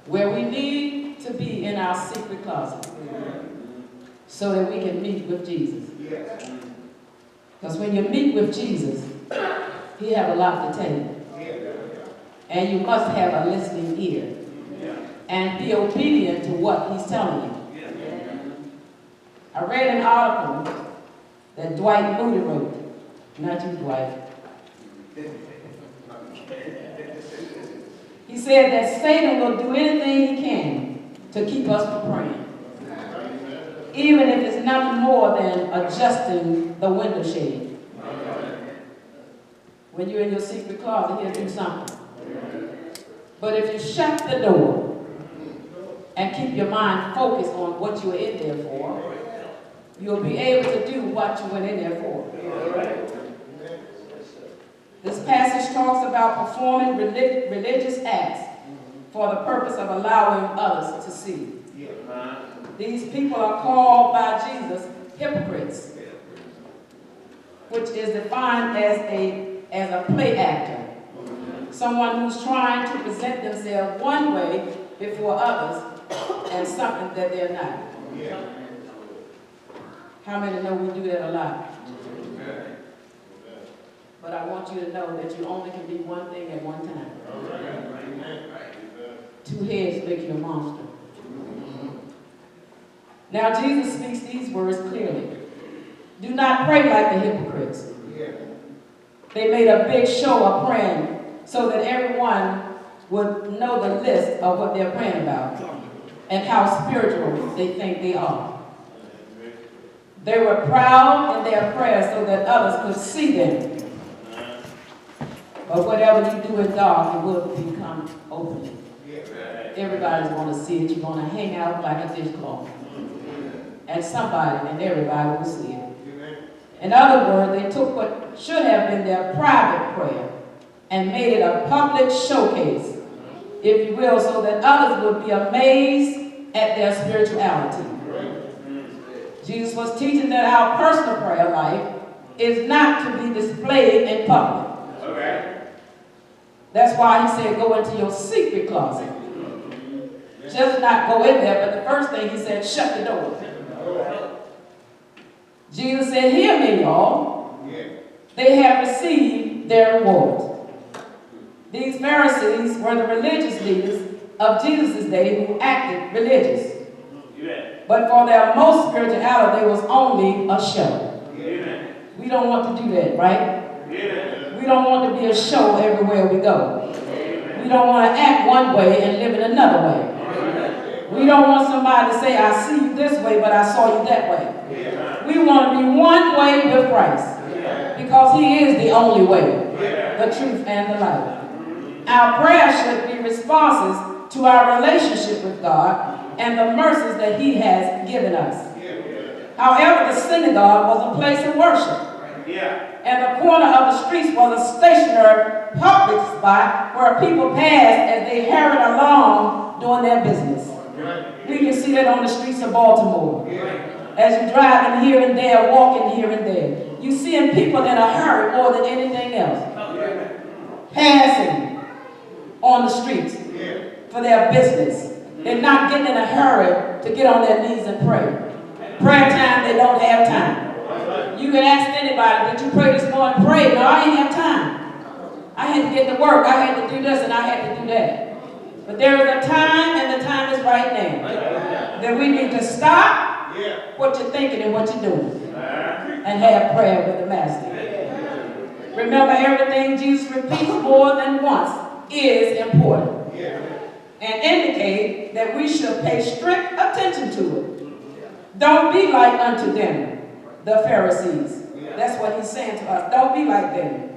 where we need to be in our secret closet so that we can meet with Jesus. Because when you meet with Jesus, he has a lot to tell you. And you must have a listening ear and be obedient to what he's telling you. I read an article that Dwight Moody wrote. Not you, Dwight. He said that Satan will do anything he can to keep us from praying. Even if it's nothing more than adjusting the window shade. When you're in your secret closet, he'll do something. But if you shut the door and keep your mind focused on what you were in there for, you'll be able to do what you went in there for. This passage talks about performing religious acts for the purpose of allowing others to see. These people are called by Jesus hypocrites, which is defined as a play actor. Someone who's trying to present themselves one way before others and something that they're not. How many know we do that a lot? But I want you to know that you only can be one thing at one time. Two heads make you a monster. Now Jesus speaks these words clearly. Do not pray like the hypocrites. They made a big show of praying so that everyone would know the list of what they're praying about and how spiritual they think they are. They were proud in their prayers so that others could see them. But whatever you do in dark, it will become open. Everybody's going to see it. You're going to hang out like a dishcloth. And somebody and everybody will see it. In other words, they took what should have been their private prayer and made it a public showcase, if you will, so that others would be amazed at their spirituality. Jesus was teaching that our personal prayer life is not to be displayed in public. That's why he said, go into your secret closet. Just not go in there, but the first thing he said, shut the door. Jesus said, hear me, y'all. They have received their rewards. These Pharisees were the religious leaders of Jesus' day who acted religious. But for their most spirituality, it was only a show. We don't want to do that, right? We don't want to be a show everywhere we go. We don't want to act one way and live in another way. We don't want somebody to say, I see you this way, but I saw you that way. We want to be one way with Christ because he is the only way, the truth, and the life. Our prayer should be responses to our relationship with God and the mercies that he has given us. However, the synagogue was a place of worship. And the corner of the streets was a stationary public spot where people passed as they hurried along doing their business. We can see that on the streets of Baltimore. As you're driving here and there, walking here and there, you seeing people in a hurry more than anything else. Passing on the streets for their business. They're not getting in a hurry to get on their knees and pray. Prayer time, they don't have time. You can ask anybody, did you pray this morning? Pray. No, I didn't have time. I had to get to work. I had to do this and I had to do that. But there is a time, and the time is right now, that we need to stop what you're thinking and what you're doing and have prayer with the Master. Remember, everything Jesus repeats more than once is important and indicate that we should pay strict attention to it. Don't be like unto them, the Pharisees. That's what he's saying to us. Don't be like them.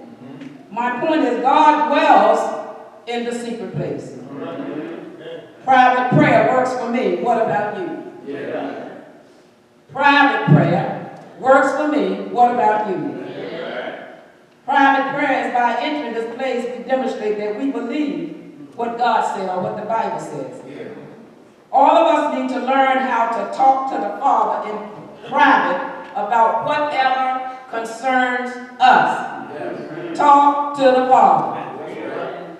My point is, God dwells in the secret place. Private prayer works for me. What about you? Private prayer works for me. What about you? Private prayer is by entering this place we demonstrate that we believe what God said or what the Bible says. All of us need to learn how to talk to the Father in private about whatever concerns us. Talk to the Father.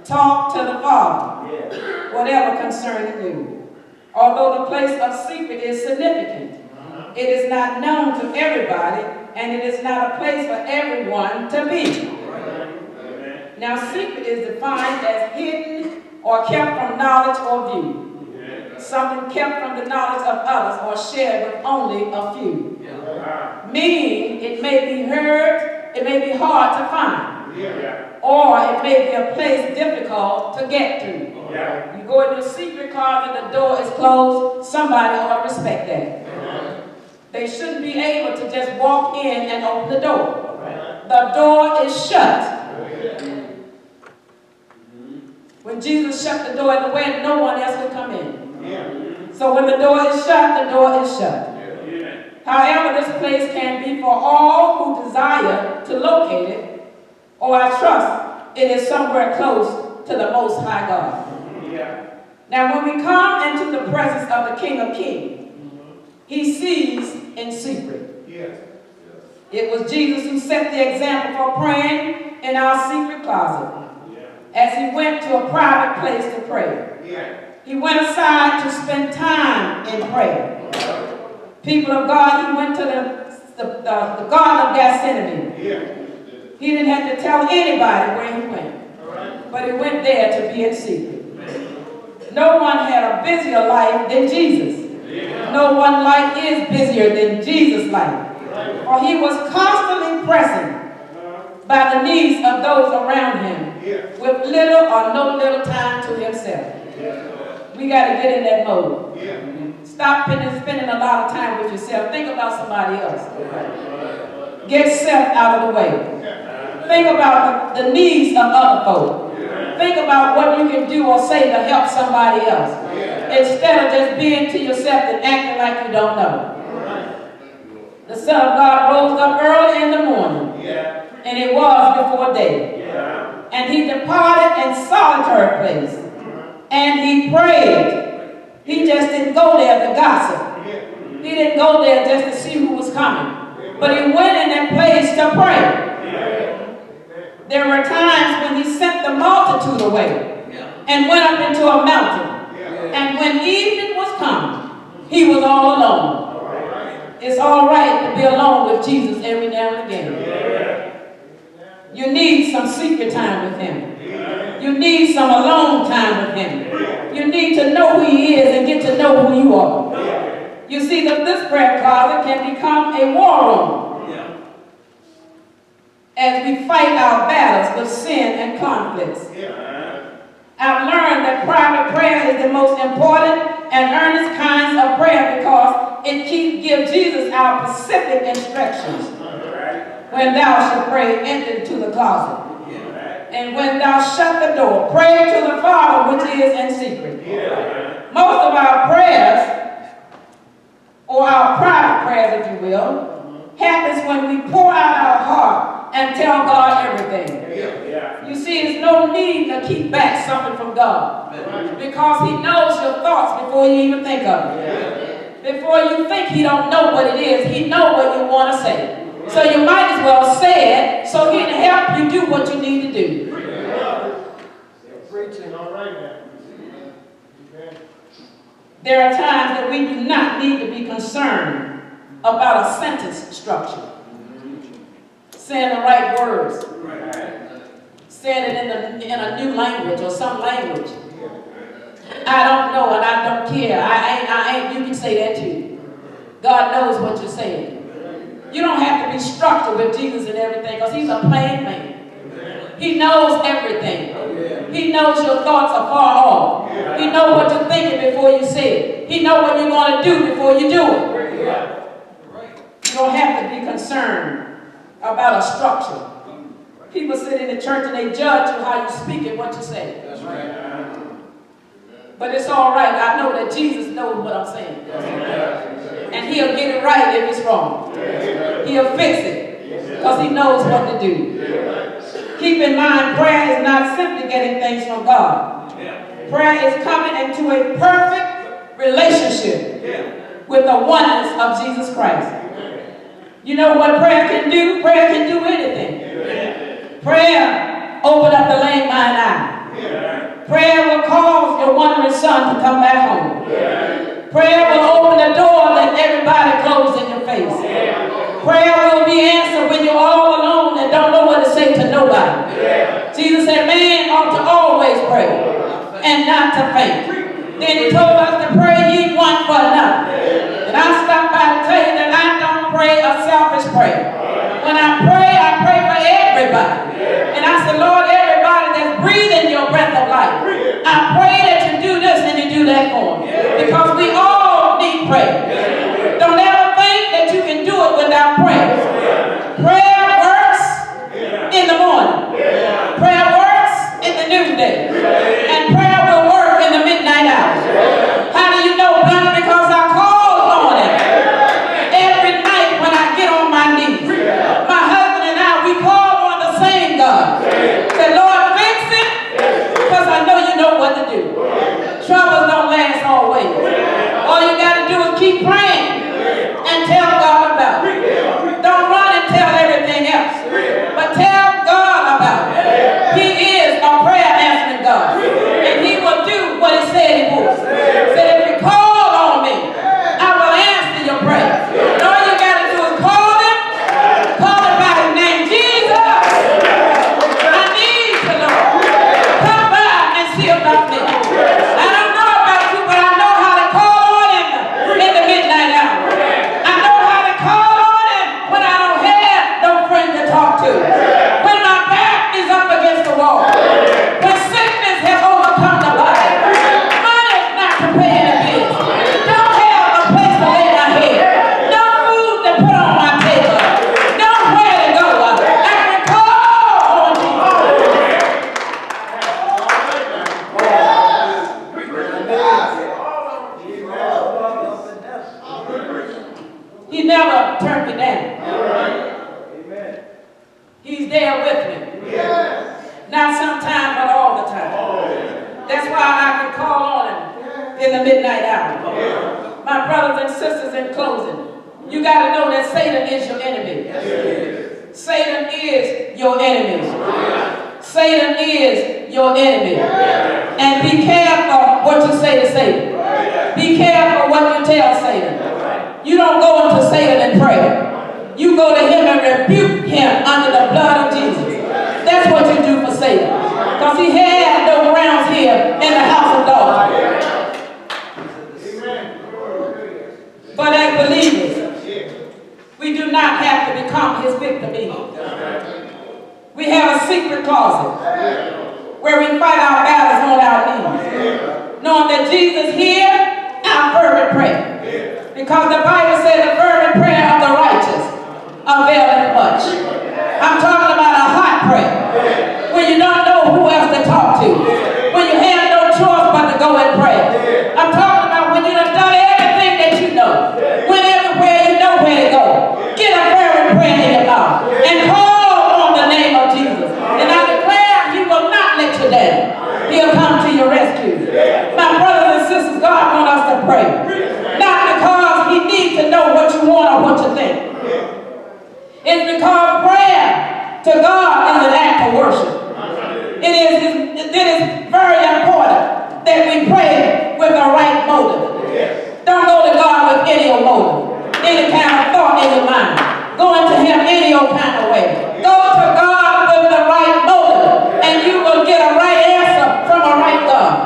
Talk to the Father. whatever concerning you. Although the place of secret is significant, it is not known to everybody, and it is not a place for everyone to be. Now, secret is defined as hidden or kept from knowledge or view. Something kept from the knowledge of others or shared with only a few. Meaning, it may be heard, it may be hard to find, or it may be a place difficult to get to. You go into a secret closet, the door is closed, somebody ought to respect that. They shouldn't be able to just walk in and open the door. The door is shut. When Jesus shut the door in the way, no one else could come in. So when the door is shut, the door is shut. However, this place can be for all who desire to locate it, or I trust it is somewhere close to the Most High God. Now, when we come into the presence of the King of Kings, He sees in secret. It was Jesus who set the example for praying in our secret closet. As He went to a private place to pray. He went aside to spend time in prayer. People of God, He went to the Garden of Gethsemane. He didn't have to tell anybody where He went. But He went there to be in secret. No one had a busier life than Jesus. No one life is busier than Jesus' life. For He was constantly present by the needs of those around Him with little or no little time to Himself. We got to get in that mode. Stop spending a lot of time with yourself. Think about somebody else. Get self out of the way. Think about the needs of other folk. Think about what you can do or say to help somebody else. Instead of just being to yourself and acting like you don't know. The Son of God rose up early in the morning. And it was before day. And He departed in solitary place. And He prayed. He just didn't go there to gossip. He didn't go there just to see who was coming. But He went in that place to pray. There were times when He sent the multitude away and went up into a mountain. And when evening was come, He was all alone. It's all right to be alone with Jesus every now and again. You need some secret time with Him. You need some alone time with Him. You need to know who He is and get to know who you are. You see that this prayer closet can become a war room as we fight our battles with sin and conflicts. I've learned that private prayer is the most important and earnest kinds of prayer because it gives Jesus our specific instructions. When thou shalt pray, enter into the closet. And when thou shut the door, pray to the Father which is in secret. Most of our prayers, or our private prayers if you will, happens when we pour out our heart and tell God everything. You see, there's no need to keep back something from God because He knows your thoughts before you even think of it. Before you think He don't know what it is, He knows what you want to say. So you might as well say it so He can help you do what you need to do. There are times that we do not need to be concerned about a sentence structure. Saying the right words. Saying it in a new language or some language. I don't know and I don't care. I ain't. You can say that too. God knows what you're saying. You don't have to be structured with Jesus and everything because He's a plain man. He knows everything. He knows your thoughts are far off. He knows what you're thinking before you say it. He knows what you're going to do before you do it. You don't have to be concerned about a structure. People sit in the church and they judge you how you speak and what you say. That's right. But it's all right. I know that Jesus knows what I'm saying. And He'll get it right if it's wrong. He'll fix it because He knows what to do. Keep in mind, prayer is not simply getting things from God. Prayer is coming into a perfect relationship with the oneness of Jesus Christ. You know what prayer can do? Prayer can do anything. Prayer open up the lame mine eye. Prayer will cause your wandering son to come back home. Prayer will open the door that everybody closed in your face. Prayer will be answered when you're all alone and don't know what to say to nobody. Jesus said, man ought to always pray and not to faint. Then he told us to pray ye one for another. And I stopped by to tell you that I don't pray a selfish prayer. When I pray for everybody. And I said, Lord, everybody that's breathing your breath of life, I pray that you do this and you do that for them. Because we all need prayer. Don't ever think that you can do it without prayer. Prayer works in the morning. Prayer works in the noonday. And prayer will work in the midnight hour. How do you know, Blount? Because I call on it every night when I get on my knees. My husband and I, we call on the same God. Say, Lord, fix it, because I know you know what to do. Troubles don't last always. All you got to do is keep praying and tell God about it. Don't run and tell everything else, but tell God about it. He is a prayer answering God, and he will do what he said he would. Said, if you call on me, I will answer your prayer. And all you got to do is call him by his name. Jesus, I need you, Lord. Come by and see about me. I don't know about you, but I know how to call on him in the midnight hour. I know how to call on him when I don't have no friend to talk to. When my back is up against the wall. When sickness has overcome the body. Money is not to pay any bills. Don't have a place to lay my head. No food to put on my table. Nowhere to go. I can call on Jesus. He never turned me down. He's there with me. Not sometimes, but all the time. That's why I can call on him in the midnight hour. My brothers and sisters, in closing, you got to know that Satan is your enemy. Satan is your enemy. Satan is your enemy. And be careful what you say to Satan. Be careful what you tell Satan. You don't go into Satan and pray. You go to him and rebuke him under the blood of Jesus. That's what you do for Satan. Because he has no grounds here in the house of God. But as believers, we do not have to become his victim either. We have a secret closet where we fight our battles on our knees, knowing that Jesus hears our fervent prayer. Because the Bible says the fervent prayer of the righteous availeth much. I'm talking about a hot prayer, when you don't know who else to talk to, when you have no choice but to go and pray. I'm talking about when you have done everything that you know, when everywhere you know where to go. Get a fervent prayer in your mouth and call on the name of Jesus. And I declare he will not let you down. He'll come to your rescue. My brothers and sisters, God wants us to pray. Not because he needs to know what you want or what you think. It's because prayer to God is an act of worship. It is very important that we pray with the right motive. Don't go to God with any old motive, any kind of thought in your mind. Go into him any old kind of way. Go to God with the right motive, and you will get a right answer from a right God.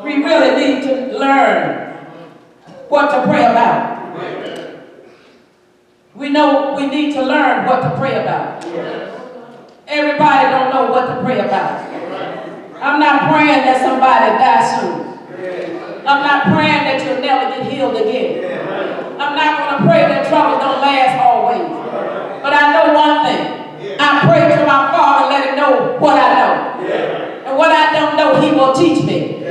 We really need to learn what to pray about. We know we need to learn what to pray about. Everybody don't know what to pray about. I'm not praying that somebody dies soon. I'm not praying that you'll never get healed again. I'm not going to pray that trouble don't last always. But I know one thing. I pray to my Father and let him know what I know. And what I don't know, he will teach me.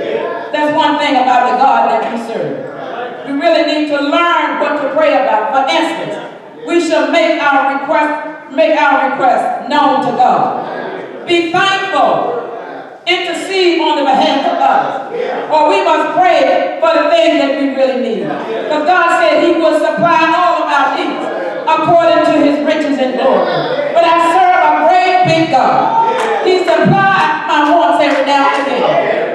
That's one thing about the God that we serve. We really need to learn what to pray about. For instance, we should make our request known to God. Be thankful. Intercede on the behalf of others. Or we must pray for the things that we really need. Because God said he will supply all of our needs according to his riches and glory. But I serve a great big God. supply my wants every now and again.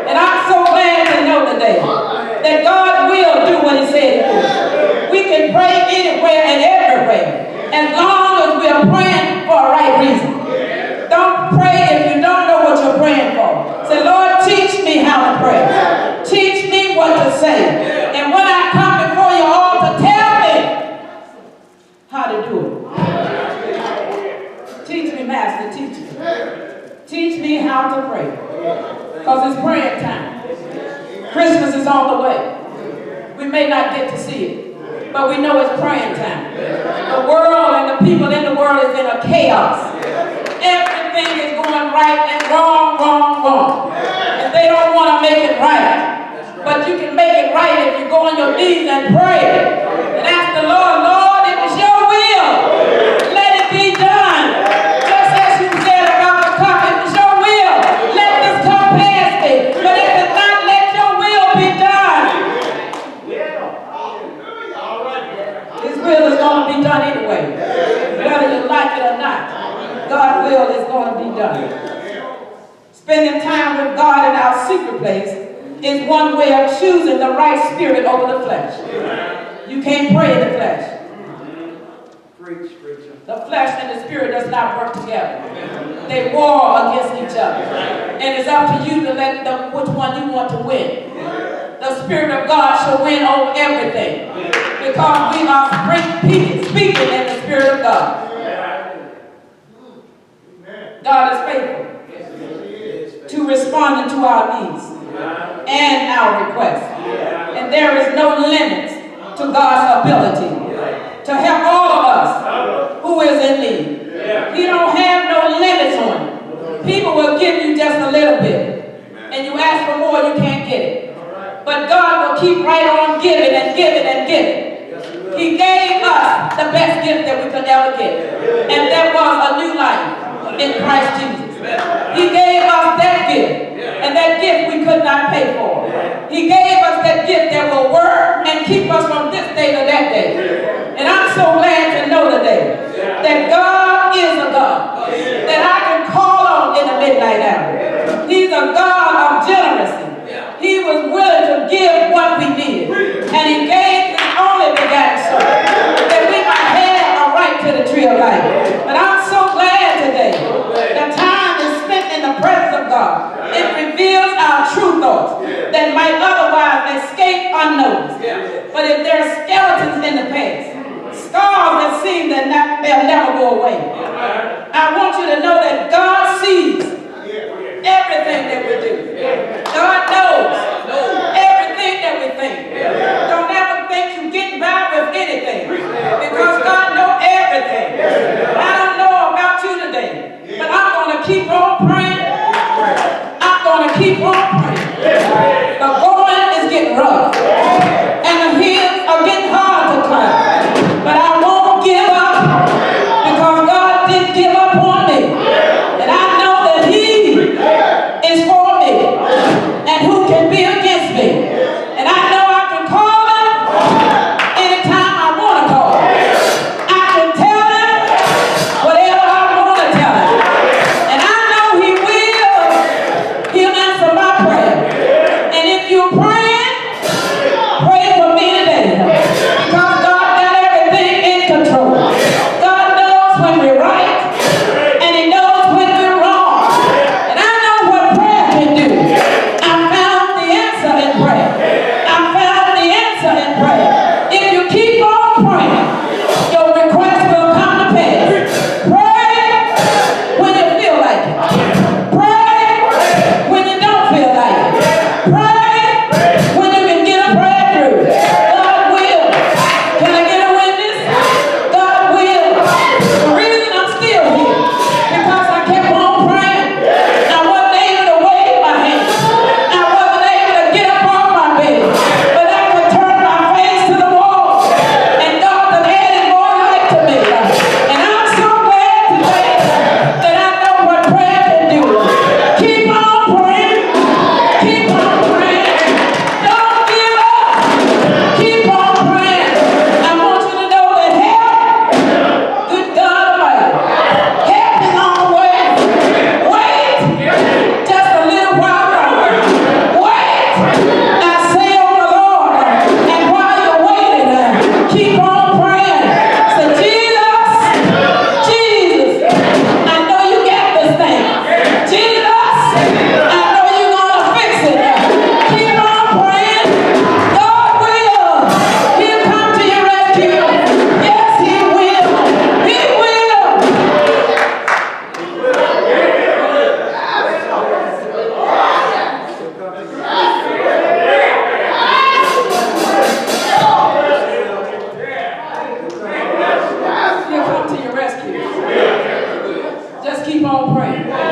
And I'm so glad to know today that God will do what he said he would. We can pray anywhere and everywhere as long as we are praying for a right reason. Don't pray if you don't know what you're praying for. Say, Lord, teach me how to pray. Teach me what to say. And when I come before you all to tell me how to do it. Teach me, Master, teach me. Teach me how to pray. Because it's praying time. Christmas is on the way. We may not get to see it, but we know it's praying time. The world and the people in the world is in a chaos. Everything is going right and wrong, wrong, wrong. And they don't want to make it right. But you can make it right if you go on your knees and pray. And ask the Lord, Lord, if it's your will, let it be done. Just as you said about the cup, if it's your will, let this cup pass me. But if it's not, let your will be done. His will is going to be done anyway. Whether you like it or not. God's will is going to be done. Spending time with God in our secret place is one way of choosing the right spirit over the flesh. You can't pray in the flesh. The flesh and the spirit does not work together. They war against each other. And it's up to you to let them which one you want to win. The Spirit of God shall win over everything. Because we are speaking in the Spirit of God. God is faithful to responding to our needs and our requests. And there is no limits to God's ability to help all of us who is in need. He don't have no limits on it. People will give you just a little bit. And you ask for more, you can't get it. But God will keep right on giving and giving and giving. He gave us the best gift that we could ever get. And that was a new life in Christ Jesus. He gave us that gift, and that gift we could not pay for. He gave us that gift that will work and keep us from this day to that day. And I'm so glad to know today that God is a God that I can call on in the midnight hour. He's a God of generosity. He was willing to give what we needed, and he gave his only begotten Son that we might have a right to the tree of life. But I'm so glad today that time is spent in the presence of God. It reveals our true thoughts that might otherwise escape unnoticed. But if there are skeletons in the past, scars that seem that they'll never go away, I want you to know that God sees everything that we do. God knows everything that we think. Don't ever think you get by with anything, because God knows everything. pray.